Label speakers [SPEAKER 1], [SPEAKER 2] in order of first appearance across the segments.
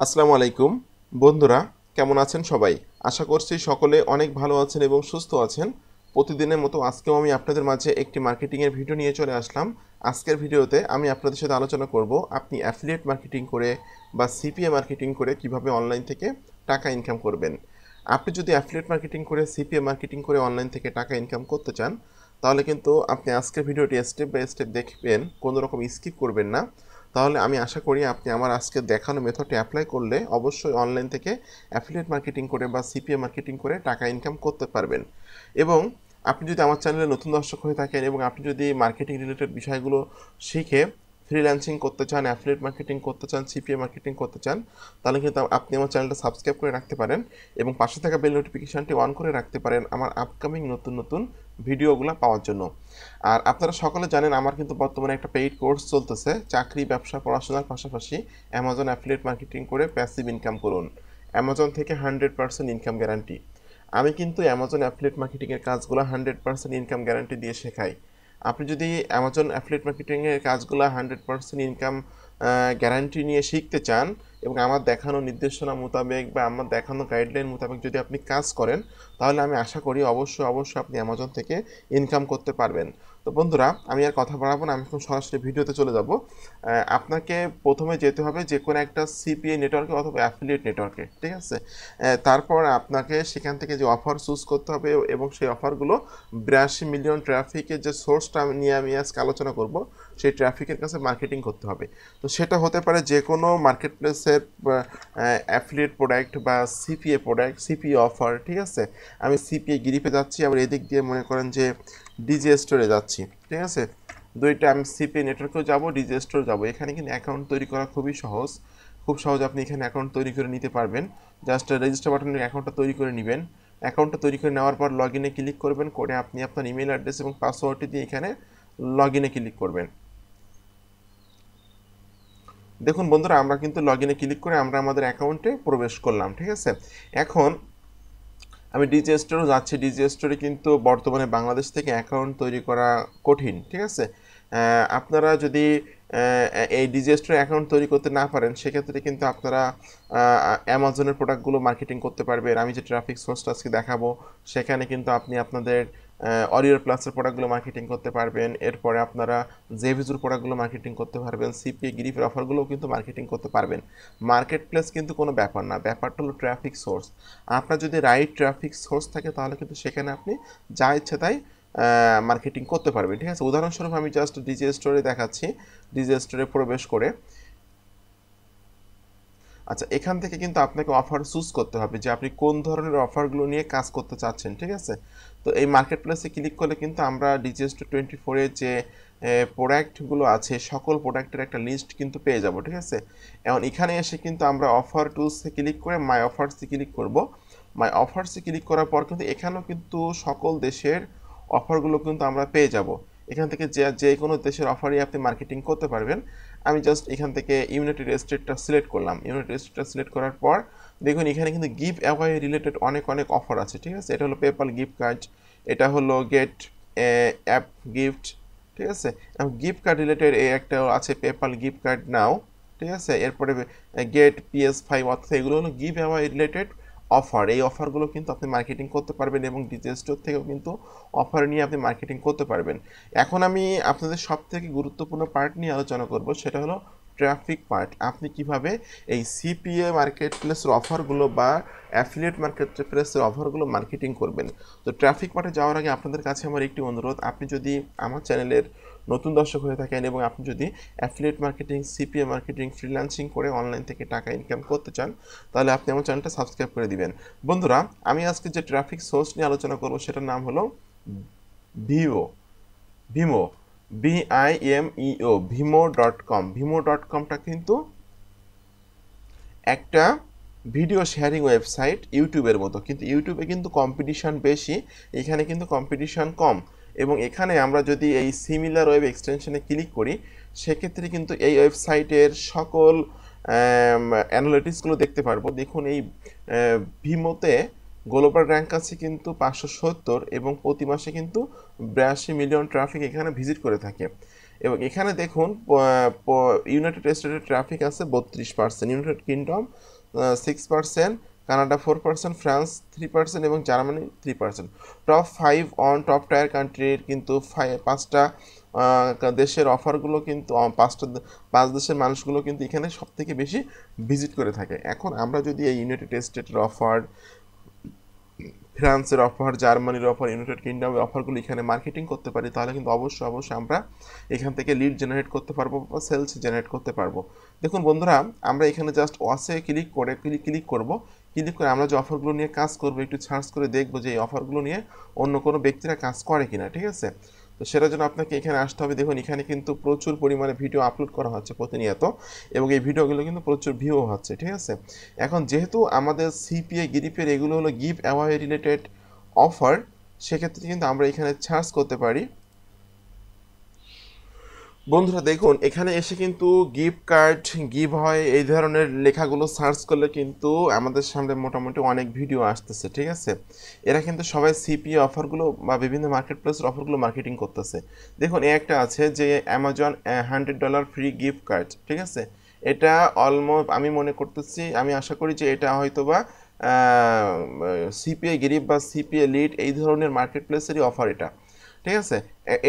[SPEAKER 1] আসসালামু আলাইকুম বন্ধুরা, কেমন আছেন সবাই? আশা করছি সকলে অনেক ভালো আছেন এবং সুস্থ আছেন। প্রতিদিনের মতো আজকেও আমি আপনাদের মাঝে একটি মার্কেটিংয়ের ভিডিও নিয়ে চলে আসলাম। আজকের ভিডিওতে আমি আপনাদের সাথে আলোচনা করব আপনি অ্যাফিলিয়েট মার্কেটিং করে বা সিপিএ মার্কেটিং করে কিভাবে অনলাইন থেকে টাকা ইনকাম করবেন। আপনি যদি অ্যাফিলিয়েট মার্কেটিং করে সিপিএ মার্কেটিং করে অনলাইন থেকে টাকা ইনকাম করতে চান, তাহলে কিন্তু আপনি আজকের ভিডিওটি স্টেপ বাই স্টেপ দেখবেন, কোনো রকম স্কিপ করবেন না। তাহলে আমি আশা করি আপনি আমার আজকে দেখানো মেথডটি অ্যাপ্লাই করলে অবশ্যই অনলাইন থেকে অ্যাফিলিয়েট মার্কেটিং করে বা সিপিএ মার্কেটিং করে টাকা ইনকাম করতে পারবেন। এবং আপনি যদি আমার চ্যানেলে নতুন দর্শক হয়ে থাকেন এবং আপনি যদি মার্কেটিং রিলেটেড বিষয়গুলো শিখে ফ্রিল্যান্সিং করতে চান, অ্যাফিলিয়েট মার্কেটিং করতে চান, সিপিএ মার্কেটিং করতে চান, তাহলে কিন্তু আপনি আমার চ্যানেলটা সাবস্ক্রাইব করে রাখতে পারেন এবং পাশে থাকা বেল নোটিফিকেশানটি অন করে রাখতে পারেন আমার আপকামিং নতুন নতুন ভিডিওগুলো পাওয়ার জন্য। আর আপনারা সকলে জানেন আমার কিন্তু বর্তমানে একটা পেইড কোর্স চলতেছে, চাকরি, ব্যবসা, পড়াশোনার পাশাপাশি অ্যামাজন অ্যাফিলিয়েট মার্কেটিং করে প্যাসিভ ইনকাম করুন। অ্যামাজন থেকে 100% ইনকাম গ্যারান্টি। আমি কিন্তু অ্যামাজন অ্যাফিলিয়েট মার্কেটিংয়ের কাজগুলো 100% ইনকাম গ্যারান্টি দিয়ে শেখাই। আপনি যদি অ্যামাজন অ্যাফিলিয়েট মার্কেটিংয়ের কাজগুলো 100% ইনকাম গ্যারান্টি নিয়ে শিখতে চান এবং আমার দেখানো নির্দেশনা মোতাবেক বা আমার দেখানো গাইডলাইন মোতাবেক যদি আপনি কাজ করেন, তাহলে আমি আশা করি অবশ্যই আপনি অ্যামাজন থেকে ইনকাম করতে পারবেন। তো বন্ধুরা, আমি আর কথা বাড়াবো না, আমি এখন সরাসরি ভিডিওতে চলে যাব। আপনাকে প্রথমে যেতে হবে যে কোনো একটা সিপিএ নেটওয়ার্কে অথবা অ্যাফিলিয়েট নেটওয়ার্কে, ঠিক আছে? তারপর আপনাকে সেখান থেকে যে অফার চুজ করতে হবে এবং সেই অফারগুলো 82 মিলিয়ন ট্রাফিকের যে সোর্সটা নিয়ে আমি আজকে আলোচনা করব, সেই ট্রাফিকের কাছে মার্কেটিং করতে হবে। তো সেটা হতে পারে যে কোনো মার্কেট প্লেসের অ্যাফিলিয়েট প্রোডাক্ট বা সিপিএ প্রোডাক্ট, সিপিএ অফার, ঠিক আছে? আমি সিপিএ গ্রিপে যাচ্ছি, আবার এদিক দিয়ে মনে করেন যে ডিজে স্টোরে যাচ্ছি, ঠিক আছে? দুইটা আমি সিপিএ নেটওয়ার্কেও যাবো, ডিজে স্টোরে যাবো। এখানে কিন্তু অ্যাকাউন্ট তৈরি করা খুবই সহজ, খুব সহজ। আপনি এখানে অ্যাকাউন্ট তৈরি করে নিতে পারবেন। জাস্ট রেজিস্টার বাটনে অ্যাকাউন্টটা তৈরি করে নেবেন। অ্যাকাউন্টটা তৈরি করে নেওয়ার পর লগ ইনে ক্লিক করবেন, করে আপনি আপনার ইমেল অ্যাড্রেস এবং পাসওয়ার্ডটি দিয়ে এখানে লগ ইনে ক্লিক করবেন। দেখুন বন্ধুরা, আমরা কিন্তু লগ ইনে ক্লিক করে আমরা আমাদের অ্যাকাউন্টে প্রবেশ করলাম, ঠিক আছে? এখন আমি ডিজে স্টোরে যাচ্ছি। ডিজে স্টোরে কিন্তু বর্তমানে বাংলাদেশ থেকে অ্যাকাউন্ট তৈরি করা কঠিন, ঠিক আছে? আপনারা যদি এই ডিজে স্টোরে অ্যাকাউন্ট তৈরি করতে না পারেন, সেক্ষেত্রে কিন্তু আপনারা অ্যামাজনের প্রোডাক্টগুলো মার্কেটিং করতে পারবেন। আমি যে ট্রাফিক সোর্সটা আজকে দেখাবো, সেখানে কিন্তু আপনি আপনাদের অরিওর প্লাসের প্রোডাক্টগুলো মার্কেটিং করতে পারবেন। এরপরে আপনারা জেভিজুর প্রোডাক্টগুলো মার্কেটিং করতে পারবেন। সিপিএ গ্রিপের অফারগুলোও কিন্তু মার্কেটিং করতে পারবেন। মার্কেট প্লেস কিন্তু কোনো ব্যাপার না, ব্যাপারটা হলো ট্রাফিক সোর্স। আপনার যদি রাইট ট্রাফিক সোর্স থাকে, তাহলে কিন্তু সেখানে আপনি যা ইচ্ছে তাই মার্কেটিং করতে পারবেন, ঠিক আছে? উদাহরণস্বরূপ আমি জাস্ট ডিজে স্টোরে দেখাচ্ছি। ডিজে স্টোরে প্রবেশ করে, আচ্ছা, এখান থেকে কিন্তু আপনাকে অফার চুজ করতে হবে যে আপনি কোন ধরনের অফারগুলো নিয়ে কাজ করতে চাচ্ছেন, ঠিক আছে? তো এই মার্কেট প্লেসে ক্লিক করলে কিন্তু আমরা ডিজিএস 24-এ যে প্রোডাক্টগুলো আছে, সকল প্রোডাক্টের একটা লিস্ট কিন্তু পেয়ে যাব, ঠিক আছে? এখন এখানে এসে কিন্তু আমরা অফার টুলসে ক্লিক করে মাই অফার্সে ক্লিক করব। মাই অফার্সে ক্লিক করার পর কিন্তু এখানেও কিন্তু সকল দেশের অফারগুলো কিন্তু আমরা পেয়ে যাব। এখান থেকে যে কোনো দেশের অফারই আপনি মার্কেটিং করতে পারবেন। আমি জাস্ট এখান থেকে ইউনাইটেড স্টেটটা সিলেক্ট করলাম। ইউনাইটেড স্টেটটা সিলেক্ট করার পর দেখুন এখানে কিন্তু গিভ অ্যাওয়ে রিলেটেড অনেক অফার আছে, ঠিক আছে? এটা হলো পেপাল গিফট কার্ড, এটা হলো গেট অ্যাপ গিফট, ঠিক আছে? গিফট কার্ড রিলেটেড এই একটা আছে, পেপাল গিফট কার্ড নাও, ঠিক আছে? এরপরে গেট PS5, অর্থাৎ এগুলো হলো গিভ অ্যাওয়ে রিলেটেড অফার। এই অফারগুলো কিন্তু আপনি মার্কেটিং করতে পারবেন এবং ডিজে স্টোর থেকেও কিন্তু অফার নিয়ে আপনি মার্কেটিং করতে পারবেন। এখন আমি আপনাদের সব থেকে গুরুত্বপূর্ণ পার্ট নিয়ে আলোচনা করব, সেটা হলো ট্রাফিক পার্ট। আপনি কিভাবে এই সিপিএ মার্কেট প্লেসের অফারগুলো বা অ্যাফিলিয়েট মার্কেট প্লেসের অফারগুলো মার্কেটিং করবেন। তো ট্রাফিক পার্টে যাওয়ার আগে আপনাদের কাছে আমার একটি অনুরোধ, আপনি যদি আমার চ্যানেলের নতুন দর্শক হয়ে থাকেন এবং আপনি যদি affiliate marketing, CPA marketing, freelancing করে অনলাইন থেকে টাকা ইনকাম করতে চান, তাহলে আপনি আমার চ্যানেলটা সাবস্ক্রাইব করে দিবেন। বন্ধুরা, আমি আজকে যে ট্রাফিক সোর্স নিয়ে আলোচনা করব, সেটার নাম হলো ভিও ভিমো, BIMEO, vimo.com। vimo.comটা কিন্তু একটা ভিডিও শেয়ারিং ওয়েবসাইট, ইউটিউবের মতো, কিন্তু ইউটিউবে কিন্তু কম্পিটিশন বেশি, এখানে কিন্তু কম্পিটিশন কম। এবং এখানে আমরা যদি এই সিমিলার ওয়েব এক্সটেনশনে ক্লিক করি, সেক্ষেত্রে কিন্তু এই ওয়েবসাইটের সকল অ্যানালিটিক্সগুলো দেখতে পারবো। দেখুন এই ভিমোতে গ্লোবাল র্যাঙ্ক আছে কিন্তু 570 এবং প্রতি মাসে কিন্তু 82 মিলিয়ন ট্রাফিক এখানে ভিজিট করে থাকে। এবং এখানে দেখুন ইউনাইটেড স্টেটের ট্রাফিক আছে 32%, ইউনাইটেড কিংডম 6%, কানাডা 4%, ফ্রান্স 3% এবং Germany 3%। Top 5 on top tyre কান্ট্রির কিন্তু 5টা দেশের অফারগুলো কিন্তু 5 দেশের মানুষগুলো কিন্তু এখানে সবথেকে বেশি ভিজিট করে থাকে। এখন আমরা যদি এই ইউনাইটেড স্টেটের অফার, ফ্রান্সের অফার, জার্মানির অফার, ইউনাইটেড কিংডমের অফারগুলো এখানে মার্কেটিং করতে পারি, তাহলে কিন্তু অবশ্যই আমরা এখান থেকে লিড জেনারেট করতে পারবো বা সেলস জেনারেট করতে পারবো। দেখুন বন্ধুরা, আমরা এখানে জাস্ট ওয়াসে ক্লিক করে আমরা যে অফারগুলো নিয়ে কাজ করবো একটু সার্চ করে দেখবো যে এই অফারগুলো নিয়ে অন্য কোনো ব্যক্তিরা কাজ করে কিনা, ঠিক আছে। তো সেটার জন্য আপনাকে এখানে আসতে হবে। দেখুন এখানে কিন্তু প্রচুর পরিমাণে ভিডিও আপলোড করা হচ্ছে প্রতিনিয়ত, এবং এই ভিডিওগুলো কিন্তু প্রচুর ভিউ হচ্ছে, ঠিক আছে। এখন যেহেতু আমাদের সিপিএ গিরিপের এগুলো হলো গিভ অ্যাওয়ে রিলেটেড অফার, সেক্ষেত্রে কিন্তু আমরা এখানে সার্চ করতে পারি। বন্ধুরা দেখুন এখানে এসে কিন্তু গিফট কার্ড, গিভ হয় এই ধরনের লেখাগুলো সার্চ করলে কিন্তু আমাদের সামনে মোটামুটি অনেক ভিডিও আসতেছে, ঠিক আছে। এরা কিন্তু সবাই সিপিএ অফারগুলো বা বিভিন্ন মার্কেট প্লেসের অফারগুলো মার্কেটিং করতেছে। দেখুন একটা আছে যে অ্যামাজন $100 ফ্রি গিফট কার্ড, ঠিক আছে। এটা অলমোস্ট আমি মনে করতেছি, আমি আশা করি যে এটা হয়তো বা সিপিএ গিরিপ বা সিপিএ লিড এই ধরনের মার্কেট প্লেসেরই অফার এটা, ঠিক আছে।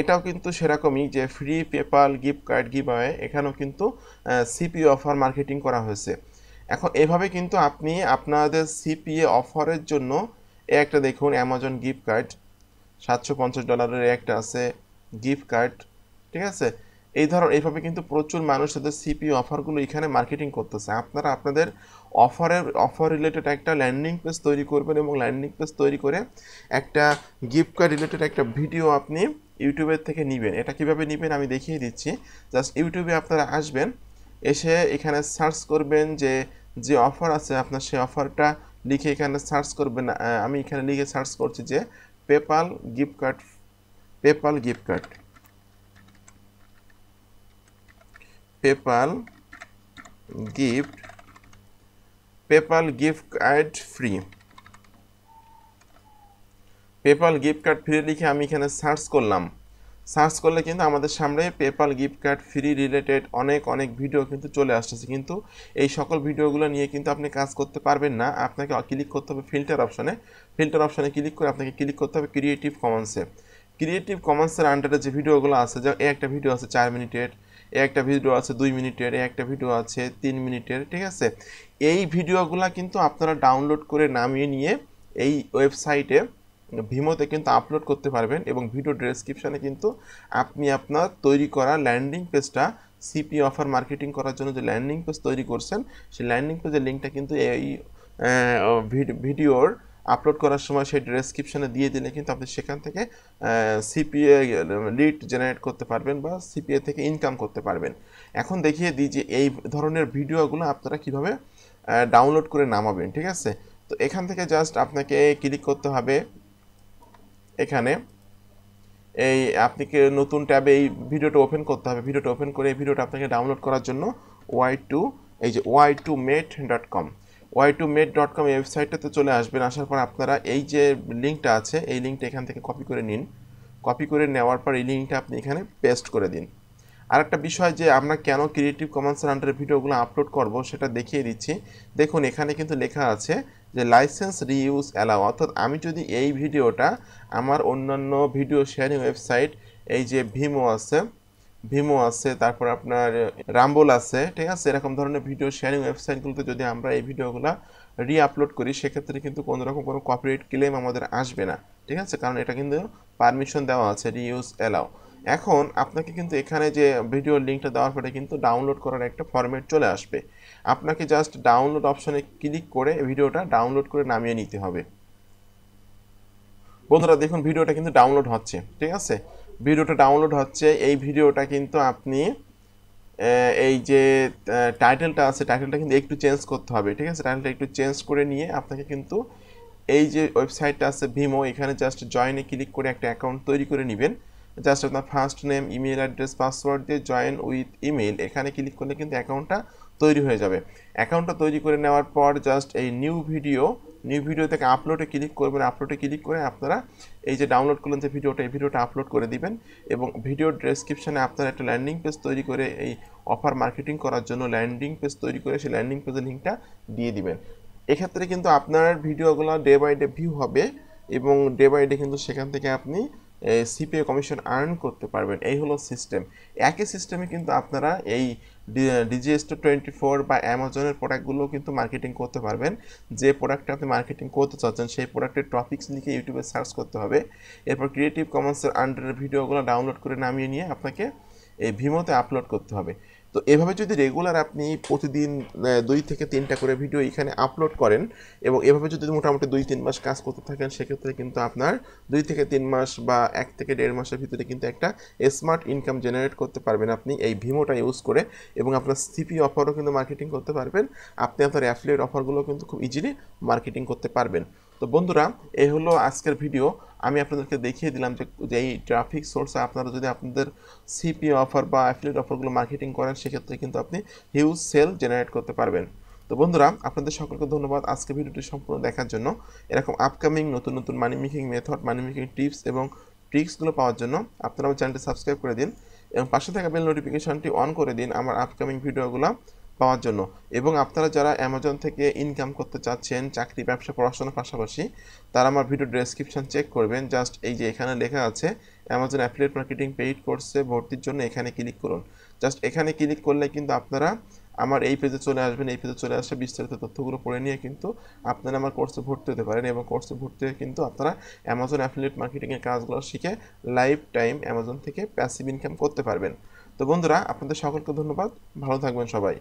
[SPEAKER 1] এটাও কিন্তু সেরকমই যে free PayPal gift card give away, এখানেও কিন্তু সিপিএ অফার মার্কেটিং করা হয়েছে। এখন এভাবে কিন্তু আপনি আপনাদের সিপিএ অফারের জন্য একটা দেখুন অ্যামাজন গিফট কার্ড $750 একটা আছে গিফট কার্ড, ঠিক আছে। এইভাবে কিন্তু প্রচুর মানুষ তাদের সিপিএ অফারগুলো এখানে মার্কেটিং করতেছে। আপনারা আপনাদের অফার রিলেটেড একটা ল্যান্ডিং পেজ তৈরি করবেন, এবং ল্যান্ডিং পেজ তৈরি করে একটা গিফট কার্ড রিলেটেড একটা ভিডিও আপনি ইউটিউবের থেকে নেবেন। এটা কিভাবে নেবেন আমি দেখিয়ে দিচ্ছি। জাস্ট ইউটিউবে আপনারা আসবেন, এসে এখানে সার্চ করবেন যে অফার আছে আপনার, সেই অফারটা লিখে এখানে সার্চ করবেন। আমি এখানে লিখে সার্চ করছি যে PayPal gift card, PayPal gift card, PayPal gift card free, PayPal gift card free লিখে আমি এখানে সার্চ করলাম। সার্চ করলে কিন্তু আমাদের সামনে PayPal gift card free related অনেক ভিডিও কিন্তু চলে আসতেছে। কিন্তু এই সকল ভিডিওগুলো নিয়ে কিন্তু আপনি কাজ করতে পারবেন না। আপনাকে ক্লিক করতে হবে ফিল্টার অপশনে ক্লিক করে আপনাকে ক্লিক করতে হবে ক্রিয়েটিভ কমন্সের আন্ডারে যে ভিডিওগুলো আছে, যে একটা ভিডিও আছে 4 মিনিটের, একটা ভিডিও আছে 2 মিনিটের, একটা ভিডিও আছে 3 মিনিটের, ঠিক আছে। এই ভিডিওগুলো কিন্তু আপনারা ডাউনলোড করে নামিয়ে নিয়ে এই ওয়েবসাইটে ভিমোতে কিন্তু আপলোড করতে পারবেন, এবং ভিডিও ডেসক্রিপশানে কিন্তু আপনি আপনার তৈরি করা ল্যান্ডিং পেজটা সিপিএ অফার মার্কেটিং করার জন্য যে ল্যান্ডিং পেজ তৈরি করছেন, সেই ল্যান্ডিং পেজের লিঙ্কটা কিন্তু এই ভিডিওর আপলোড করার সময় সেই ডেসক্রিপশানে দিয়ে দিলে কিন্তু আপনি সেখান থেকে সিপিএ লিড জেনারেট করতে পারবেন বা সিপিএ থেকে ইনকাম করতে পারবেন। এখন দেখিয়ে দিই যে এই ধরনের ভিডিওগুলো আপনারা কিভাবে ডাউনলোড করে নামাবেন, ঠিক আছে। তো এখান থেকে জাস্ট আপনাকে ক্লিক করতে হবে এখানে, এই আপনাকে নতুন ট্যাবে এই ভিডিওটা ওপেন করতে হবে। ভিডিওটা ওপেন করে এই ভিডিওটা আপনাকে ডাউনলোড করার জন্য y2mate.com এই ওয়েবসাইটটাতে চলে আসবেন। আসার পর আপনারা এই যে লিঙ্কটা আছে এই লিঙ্কটা এখান থেকে কপি করে নিন। কপি করে নেওয়ার পর এই লিঙ্কটা আপনি এখানে পেস্ট করে দিন। আরেকটা বিষয় যে আমরা কেন ক্রিয়েটিভ কমন্সের আন্ডারে ভিডিওগুলো আপলোড করব সেটা দেখিয়ে দিচ্ছি। দেখুন এখানে কিন্তু লেখা আছে যে লাইসেন্স রিইউজ অ্যালাউ, অর্থাৎ আমি যদি এই ভিডিওটা আমার অন্যান্য ভিডিও শেয়ারিং ওয়েবসাইট, এই যে ভিমো আছে তারপর আপনার রাম্বল আছে, ঠিক আছে, এরকম ধরনের ভিডিও শেয়ারিং ওয়েবসাইটগুলোতে যদি আমরা এই ভিডিওগুলো আপলোড করি, সেক্ষেত্রে কিন্তু কোনো রকম কোনো কপিরাইট ক্লেম আমাদের আসবে না, ঠিক আছে, কারণ এটা কিন্তু পারমিশন দেওয়া আছে রিইউজ অ্যালাউ। এখন আপনাকে কিন্তু এখানে যে ভিডিওর লিঙ্কটা দেওয়ার পরে কিন্তু ডাউনলোড করার একটা ফরম্যাট চলে আসবে। আপনাকে জাস্ট ডাউনলোড অপশনে ক্লিক করে ভিডিওটা ডাউনলোড করে নামিয়ে নিতে হবে। বন্ধুরা দেখুন ভিডিওটা কিন্তু ডাউনলোড হচ্ছে, ঠিক আছে, ভিডিওটা ডাউনলোড হচ্ছে। এই ভিডিওটা কিন্তু আপনি এই যে টাইটেলটা আছে, টাইটেলটা কিন্তু একটু চেঞ্জ করতে হবে, ঠিক আছে। টাইটেলটা একটু চেঞ্জ করে নিয়ে আপনাকে কিন্তু এই যে ওয়েবসাইটটা আছে ভিমো, এখানে জাস্ট জয়েনে ক্লিক করে একটা অ্যাকাউন্ট তৈরি করে নেবেন। জাস্ট আপনার first name, email address, password দিয়ে জয়েন উইথ ইমেল এখানে ক্লিক করলে কিন্তু অ্যাকাউন্টটা তৈরি হয়ে যাবে। অ্যাকাউন্টটা তৈরি করে নেওয়ার পর জাস্ট এই নিউ ভিডিও থেকে আপলোডে ক্লিক করবেন। আপলোডে ক্লিক করে আপনারা এই যে ডাউনলোড করলেন যে ভিডিওটা, এই ভিডিওটা আপলোড করে দিবেন এবং ভিডিওর ডেসক্রিপশনে আপনারা একটা ল্যান্ডিং পেজ তৈরি করে এই অফার মার্কেটিং করার জন্য ল্যান্ডিং পেজ তৈরি করে সেই ল্যান্ডিং পেজের লিঙ্কটা দিয়ে দিবেন। এক্ষেত্রে কিন্তু আপনার ভিডিওগুলো ডে বাই ডে ভিউ হবে এবং ডে বাই ডে কিন্তু সেখান থেকে আপনি সিপিএ কমিশন আর্ন করতে পারবেন। এই হলো সিস্টেম। একই সিস্টেমে কিন্তু আপনারা এই DigiStore24 বা অ্যামাজনের প্রোডাক্টগুলো কিন্তু মার্কেটিং করতে পারবেন। যে প্রোডাক্টটা আপনি মার্কেটিং করতে চাচ্ছেন সেই প্রোডাক্টের টপিকস লিখে ইউটিউবে সার্চ করতে হবে। এরপর ক্রিয়েটিভ কমন্সের আন্ডারের ভিডিওগুলো ডাউনলোড করে নামিয়ে নিয়ে আপনাকে এই ভিমোতে আপলোড করতে হবে। তো এভাবে যদি রেগুলার আপনি প্রতিদিন 2 থেকে 3টা করে ভিডিও এখানে আপলোড করেন এবং এভাবে যদি মোটামুটি 2-3 মাস কাজ করতে থাকেন, সেক্ষেত্রে কিন্তু আপনার 2 থেকে 3 মাস বা 1 থেকে 1.5 মাসের ভিতরে কিন্তু একটা স্মার্ট ইনকাম জেনারেট করতে পারবেন আপনি এই ভিমোটা ইউজ করে। এবং আপনার সিপি অফারও কিন্তু মার্কেটিং করতে পারবেন। আপনি আপনার অ্যাফিলিয়েট অফারগুলো কিন্তু খুব ইজিলি মার্কেটিং করতে পারবেন। তো বন্ধুরা, এই হলো আজকের ভিডিও। আমি আপনাদেরকে দেখিয়ে দিলাম যে এই ট্রাফিক সোর্সে আপনারা যদি আপনাদের সিপি অফার বা অ্যাফিলিয়েট অফারগুলো মার্কেটিং করেন, সেক্ষেত্রে কিন্তু আপনি হিউজ সেল জেনারেট করতে পারবেন। তো বন্ধুরা, আপনাদের সকলকে ধন্যবাদ আজকে ভিডিওটি সম্পূর্ণ দেখার জন্য। এরকম আপকামিং নতুন নতুন মানি মেকিং মেথড, মানি মেকিং টিপস এবং ট্রিক্সগুলো পাওয়ার জন্য আপনারা আমার চ্যানেলটি সাবস্ক্রাইব করে দিন এবং পাশে থাকা বেল নোটিফিকেশনটি অন করে দিন আমার আপকামিং ভিডিওগুলো পাওয়ার জন্য। এবং আপনারা যারা অ্যামাজন থেকে ইনকাম করতে চাচ্ছেন চাকরি, ব্যবসা, পড়াশোনার পাশাপাশি, তারা আমার ভিডিও ডেসক্রিপশন চেক করবেন। জাস্ট এই যে এখানে লেখা আছে অ্যামাজন অ্যাফিলিয়েট মার্কেটিং পেইড কোর্সে ভর্তির জন্য, এখানে ক্লিক করুন। জাস্ট এখানে ক্লিক করলে কিন্তু আপনারা আমার এই পেজে চলে আসবেন। এই পেজে চলে আসে বিস্তারিত তথ্যগুলো পড়ে নিয়ে কিন্তু আপনারা আমার কোর্সে ভর্তি হতে পারেন এবং কোর্সে ভর্তি হয়ে কিন্তু আপনারা অ্যামাজন অ্যাফিলিয়েট মার্কেটিংয়ের কাজগুলো শিখে লাইফ টাইম অ্যামাজন থেকে প্যাসিভ ইনকাম করতে পারবেন। তো বন্ধুরা, আপনাদের সকলকে ধন্যবাদ। ভালো থাকবেন সবাই।